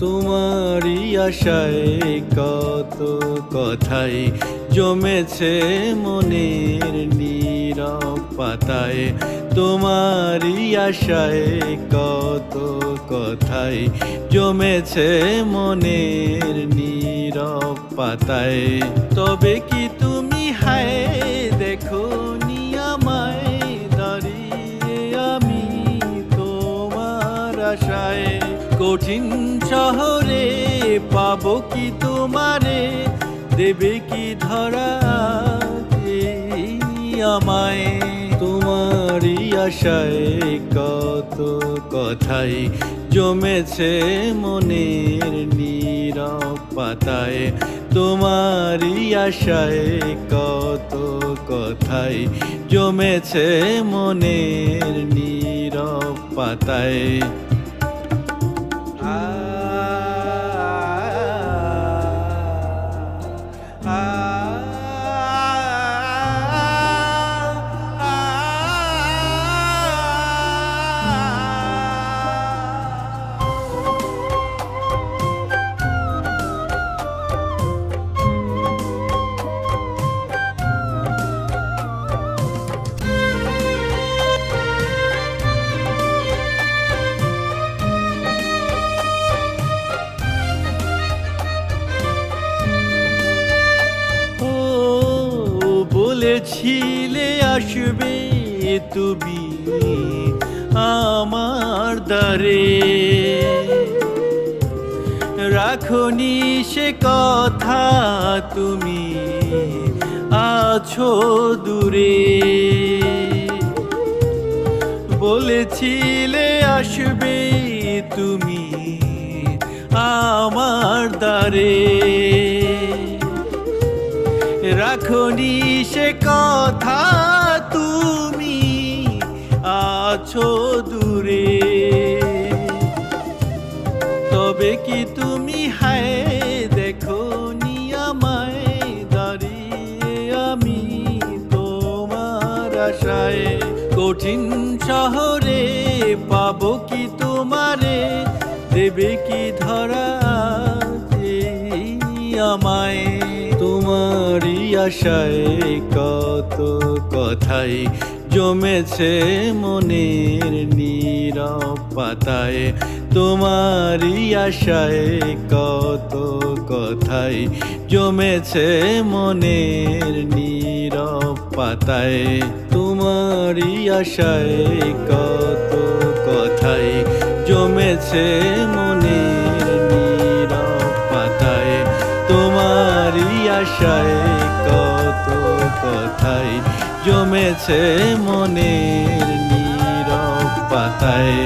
তোমারই আশায় কত কথাই জমেছে মনের নীরব পাতায়। তোমারই আশায় কত কথাই জমেছে মনের নীরব পাতায়। তবে কি তুমি হায় দেখো নি আমায় দাঁড়িয়ে আমি তোমার আশায়। কঠিন শহরে পাবো কি তোমারে, দেবে কি ধরা আমায়। তোমারই আশায় কত কথাই জমেছে মনের নীরব পাতায়। তোমারই আশায় কত কথাই জমেছে মনের নীরব পাতায়। বলেছিলে আসবে তুমি আমার দ্বারে, রাখনি সে কথা তুমি আছো দূরে। বলেছিলে আসবে তুমি আমার দ্বারে, রাখনি সে কথা তুমি আছো দূরে। তবে কি তুমি হায় দেখো নি আমায় দাঁড়িয়ে আমি তোমার আশায়। কঠিন শহরে পাবো কি তোমারে, দেবে কি ধরা আমায়। তোমারই আশায় কত কথাই জমেছে মনের নীরব পাতায়। তোমারই আশায় কত কথাই জমেছে মনের নীরব পাতায়। তোমারই আশায় কত কথাই জমেছে মনের নীরব পাতায়। তোমারই আশায় কত কথাই জমেছে মনের নীরব পাতায়।